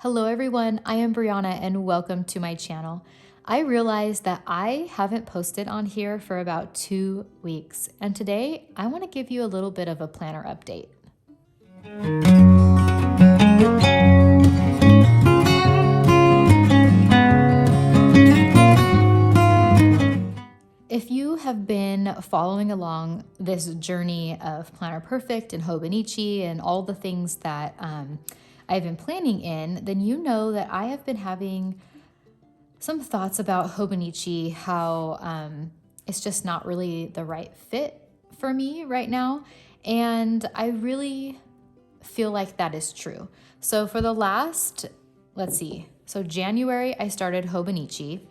Hello everyone, I am Brianna and welcome to my channel. I realized that I haven't posted on here for about 2 weeks, and today I want to give you a little bit of a planner update. If you have been following along this journey of Planner Perfect and Hobonichi and all the things that I've been planning in, then you know that I have been having some thoughts about Hobonichi, how it's just not really the right fit for me right now. And I really feel like that is true. So for the last, so January, I started Hobonichi.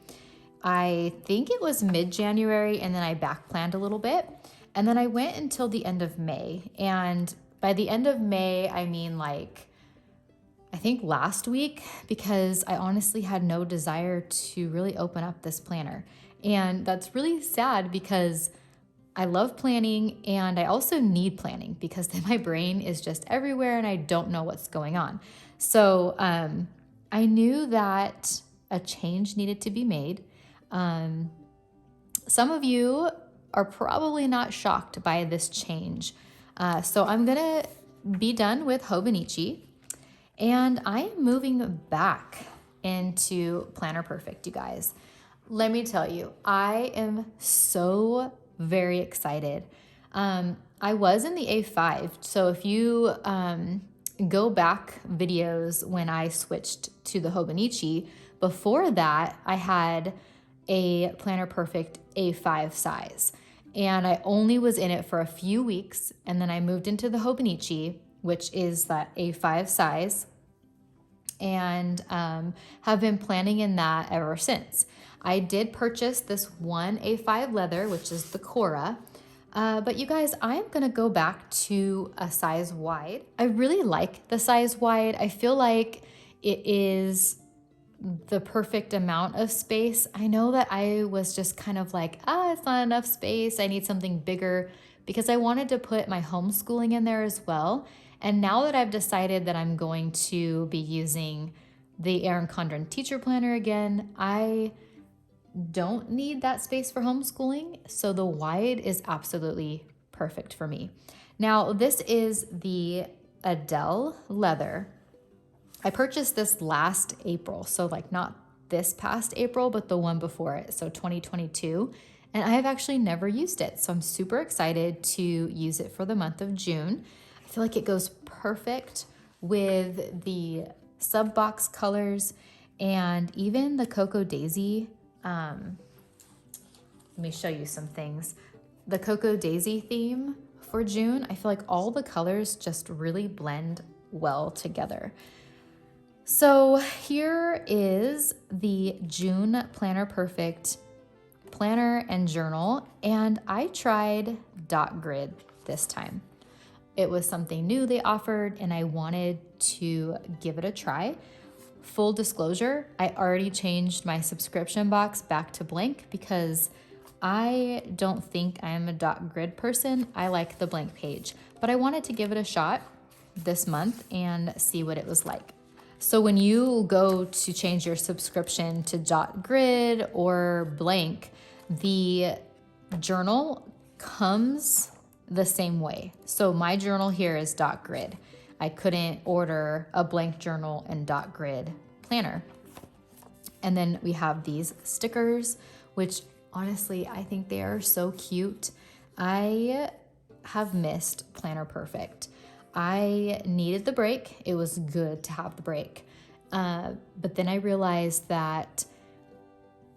I think it was mid-January, and then I back planned a little bit. And then I went until the end of May. And by the end of May, I mean I think last week, because I honestly had no desire to really open up this planner. And that's really sad because I love planning and I also need planning because then my brain is just everywhere and I don't know what's going on. So I knew that a change needed to be made. Some of you are probably not shocked by this change. So I'm gonna be done with Hobonichi and I am moving back into Planner Perfect, you guys. Let me tell you, I am so very excited. I was in the A5. So if you go back videos when I switched to the Hobonichi, before that, I had a Planner Perfect A5 size. And I only was in it for a few weeks. And then I moved into the Hobonichi, which is that A5 size, and have been planning in that ever since. I did purchase this one A5 leather, which is the Cora. But you guys, I'm gonna go back to a size wide. I really like the size wide. I feel like it is the perfect amount of space. I know that I was just kind of like, it's not enough space. I need something bigger because I wanted to put my homeschooling in there as well. And now that I've decided that I'm going to be using the Erin Condren teacher planner again, I don't need that space for homeschooling. So the wide is absolutely perfect for me. Now, this is the Adele leather. I purchased this last April. So not this past April, but the one before it. So 2022. And I have actually never used it. So I'm super excited to use it for the month of June. I feel like it goes perfect with the sub box colors and even the Cocoa Daisy. Let me show you some things. The Cocoa Daisy theme for June, I feel like all the colors just really blend well together. So here is the June Planner Perfect planner and journal, and I tried dot grid this time. It was something new they offered and I wanted to give it a try. Full disclosure, I already changed my subscription box back to blank because I don't think I am a dot grid person. I like the blank page, but I wanted to give it a shot this month and see what it was like. So when you go to change your subscription to dot grid or blank, the journal comes the same way. So my journal here is dot grid. I couldn't order a blank journal and dot grid planner. And then we have these stickers, which honestly, I think they are so cute. I have missed Planner Perfect. I needed the break. It was good to have the break. But then I realized that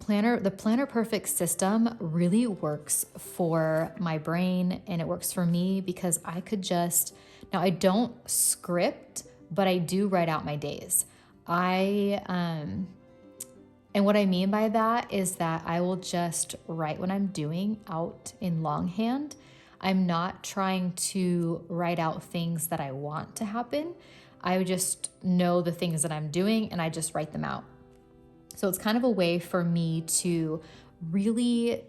the Planner Perfect system really works for my brain and it works for me because I could now I don't script, but I do write out my days. And what I mean by that is that I will just write what I'm doing out in longhand. I'm not trying to write out things that I want to happen. I just know the things that I'm doing and I just write them out. So it's kind of a way for me to really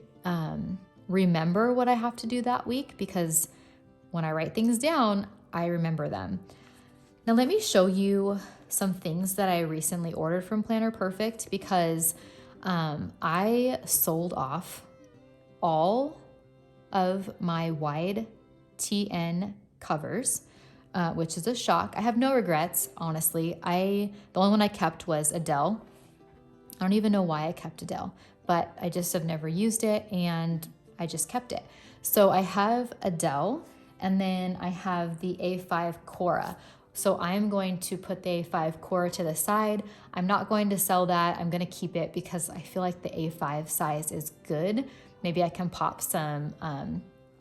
remember what I have to do that week because when I write things down, I remember them. Now let me show you some things that I recently ordered from Planner Perfect because I sold off all of my wide TN covers, which is a shock. I have no regrets, honestly. The only one I kept was Adele. I don't even know why I kept Adele, but I just have never used it and I just kept it. So I have Adele and then I have the A5 Cora. So I'm going to put the A5 Cora to the side. I'm not going to sell that. I'm going to keep it because I feel like the A5 size is good. Maybe I can pop some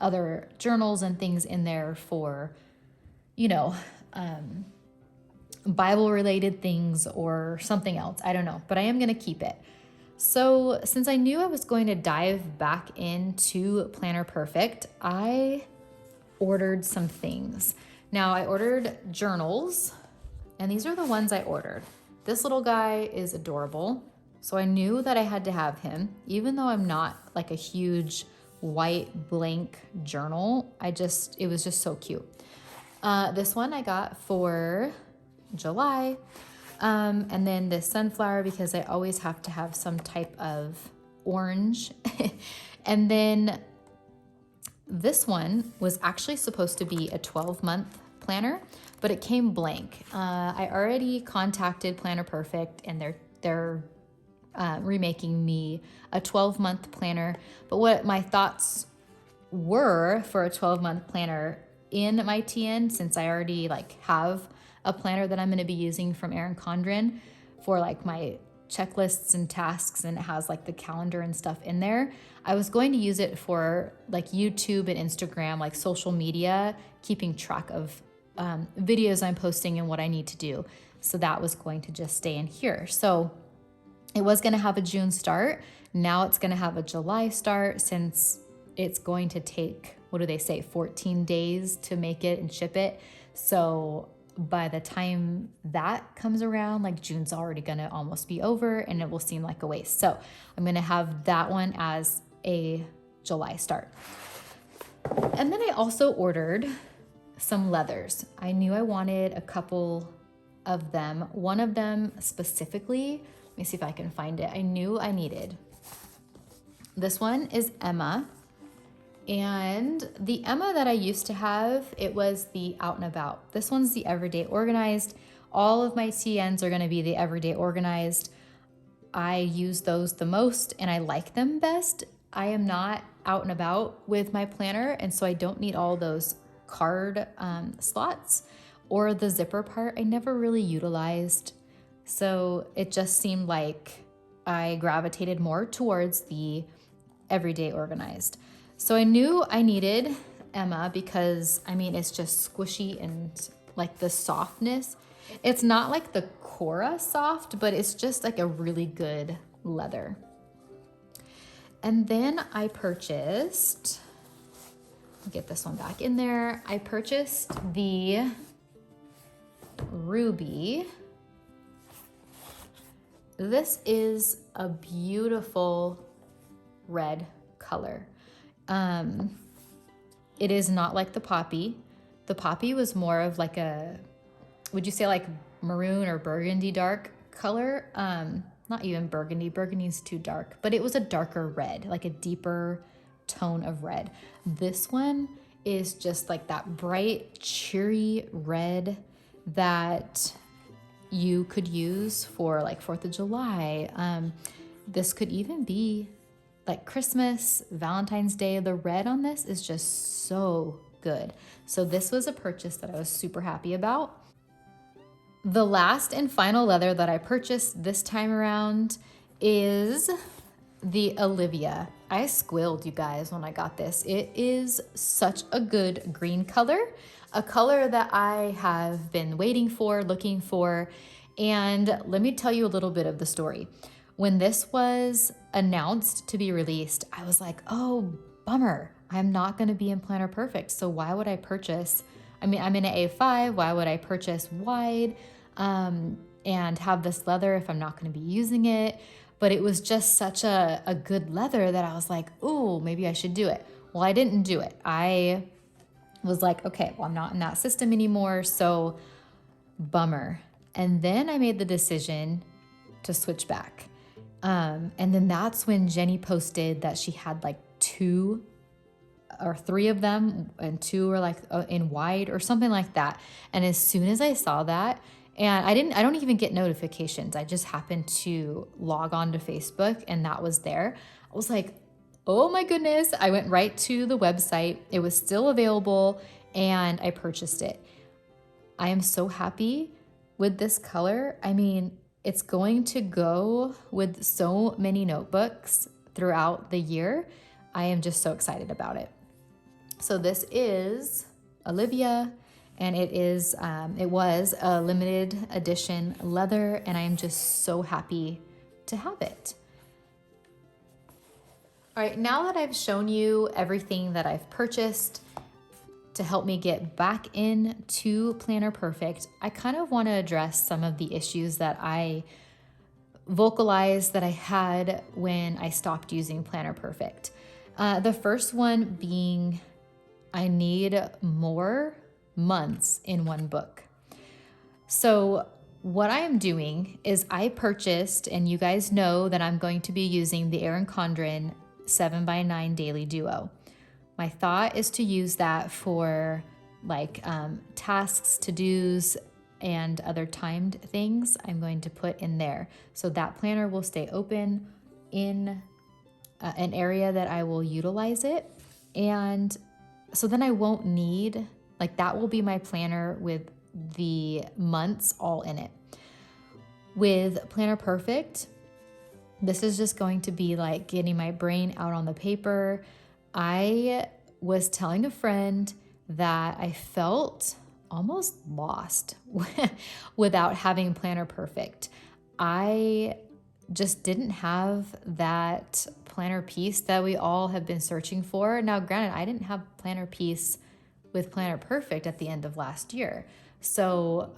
other journals and things in there for, you know, Bible related things or something else. I don't know, but I am going to keep it. So since I knew I was going to dive back into Planner Perfect, I ordered some things. Now I ordered journals, and these are the ones I ordered. This little guy is adorable. So I knew that I had to have him, even though I'm not like a huge white blank journal. It was just so cute. This one I got for July. And then this sunflower because I always have to have some type of orange. And then this one was actually supposed to be a 12-month planner, but it came blank. I already contacted Planner Perfect and they're remaking me a 12-month planner. But what my thoughts were for a 12-month planner in my TN, since I already have a planner that I'm going to be using from Erin Condren for my checklists and tasks, and it has the calendar and stuff in there. I was going to use it for YouTube and Instagram, social media, keeping track of videos I'm posting and what I need to do. So that was going to just stay in here. So it was going to have a June start. Now it's going to have a July start since it's going to take, 14 days to make it and ship it. So by the time that comes around, June's already going to almost be over and it will seem like a waste. So I'm going to have that one as a July start. And then I also ordered some leathers. I knew I wanted a couple of them. One of them specifically, let me see if I can find it. I knew I needed. This one is Emma. And the Emma that I used to have, it was the Out and About. This one's the Everyday Organized. All of my TNs are going to be the Everyday Organized. I use those the most and I like them best. I am not out and about with my planner, and so I don't need all those card slots or the zipper part. I never really utilized. So it just seemed like I gravitated more towards the Everyday Organized. So I knew I needed Emma because, it's just squishy and the softness. It's not like the Cora soft, but it's just a really good leather. And then I purchased, get this one back in there. I purchased the Ruby. This is a beautiful red color. It is not like the poppy. The poppy was more of would you say maroon or burgundy dark color? Not even burgundy. Burgundy's too dark, but it was a darker red, a deeper tone of red. This one is just that bright, cheery red that you could use for 4th of July. This could even be Christmas, Valentine's Day. The red on this is just so good. So this was a purchase that I was super happy about. The last and final leather that I purchased this time around is the Olivia. I squealed, you guys, when I got this. It is such a good green color, a color that I have been waiting for, looking for. And let me tell you a little bit of the story. When this was announced to be released, I was like, oh, bummer. I'm not going to be in Planner Perfect. So why would I purchase? I'm in an A5. Why would I purchase wide and have this leather if I'm not going to be using it? But it was just such a good leather that I was like, ooh, maybe I should do it. Well, I didn't do it. I was like, okay, well, I'm not in that system anymore. So bummer. And then I made the decision to switch back. And then that's when Jenny posted that she had like 2 or 3 of them, and 2 are like in white or something like that. And as soon as I saw that, and I don't even get notifications. I just happened to log on to Facebook and that was there. I was like, oh my goodness. I went right to the website. It was still available and I purchased it. I am so happy with this color. I mean, it's going to go with so many notebooks throughout the year. I am just so excited about it. So this is Olivia, and it was a limited edition leather, and I am just so happy to have it. All right, now that I've shown you everything that I've purchased to help me get back into Planner Perfect, I kind of want to address some of the issues that I vocalized that I had when I stopped using Planner Perfect. The first one being I need more months in one book. So what I am doing is I purchased, and you guys know that I'm going to be using the Erin Condren 7x9 Daily Duo. My thought is to use that for like tasks, to-dos, and other timed things I'm going to put in there. So that planner will stay open in an area that I will utilize it. And so then I won't need, like that will be my planner with the months all in it. With Planner Perfect, this is just going to be like getting my brain out on the paper. I was telling a friend that I felt almost lost without having Planner Perfect. I just didn't have that planner piece that we all have been searching for. Now, granted, I didn't have planner piece with Planner Perfect at the end of last year. So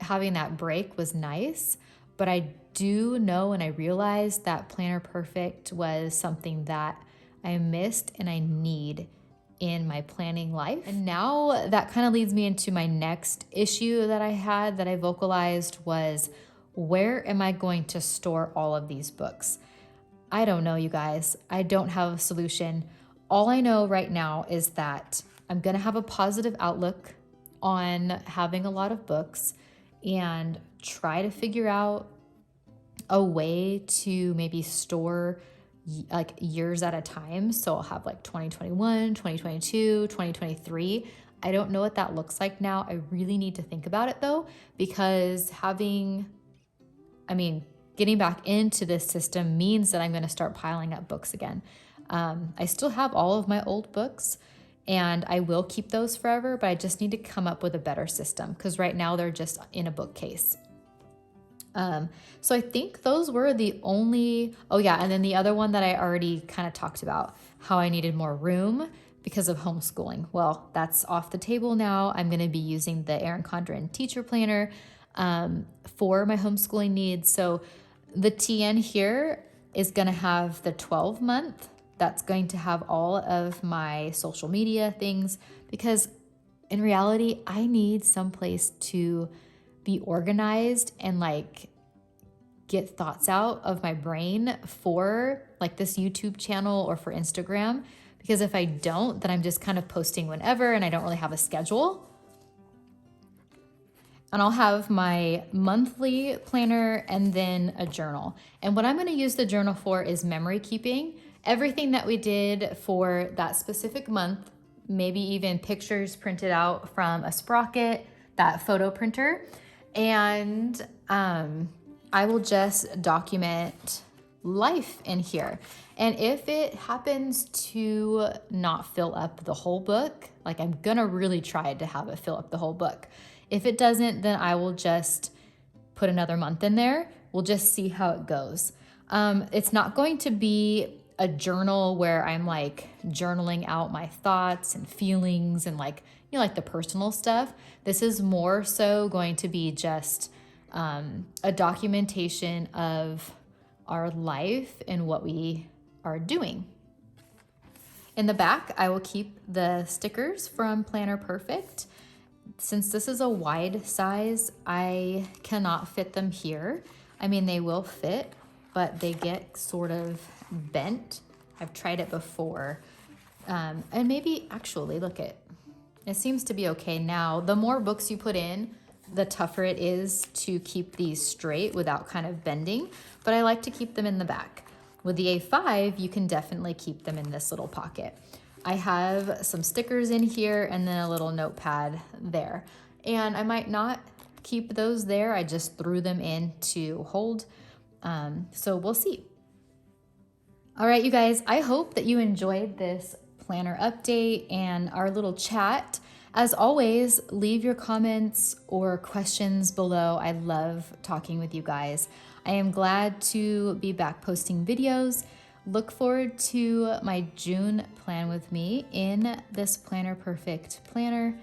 having that break was nice, but I do know and I realized that Planner Perfect was something that I missed and I need in my planning life. And now that kind of leads me into my next issue that I had that I vocalized was, where am I going to store all of these books? I don't know, you guys. I don't have a solution. All I know right now is that I'm going to have a positive outlook on having a lot of books and try to figure out a way to maybe store like years at a time. So I'll have like 2021, 2022, 2023. I don't know what that looks like now. I really need to think about it though, because getting back into this system means that I'm going to start piling up books again. I still have all of my old books and I will keep those forever, but I just need to come up with a better system because right now they're just in a bookcase. So I think those were the only, and then the other one that I already kind of talked about, how I needed more room because of homeschooling. Well, that's off the table now. I'm going to be using the Erin Condren teacher planner for my homeschooling needs. So the TN here is going to have the 12-month. That's going to have all of my social media things because in reality, I need someplace to be organized and like get thoughts out of my brain for like this YouTube channel or for Instagram. Because if I don't, then I'm just kind of posting whenever and I don't really have a schedule. And I'll have my monthly planner and then a journal. And what I'm going to use the journal for is memory keeping. Everything that we did for that specific month, maybe even pictures printed out from a Sprocket, that photo printer. And I will just document life in here. And if it happens to not fill up the whole book, like I'm gonna really try to have it fill up the whole book. If it doesn't, then I will just put another month in there. We'll just see how it goes. It's not going to be a journal where I'm like journaling out my thoughts and feelings and like, like the personal stuff. This is more so going to be just a documentation of our life and what we are doing. In the back, I will keep the stickers from Planner Perfect. Since this is a wide size, I cannot fit them here. I mean, they will fit, but they get sort of bent. I've tried it before. And maybe actually, look it seems to be okay now. The more books you put in, the tougher it is to keep these straight without kind of bending, but I like to keep them in the back. With the A5, you can definitely keep them in this little pocket. I have some stickers in here and then a little notepad there. And I might not keep those there. I just threw them in to hold. So we'll see. All right, you guys, I hope that you enjoyed this planner update and our little chat. As always, leave your comments or questions below. I love talking with you guys. I am glad to be back posting videos. Look forward to my June plan with me in this Planner Perfect planner.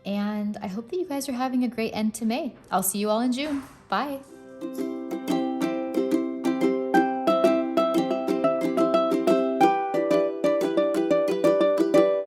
And I hope that you guys are having a great end to May. I'll see you all in June. Bye.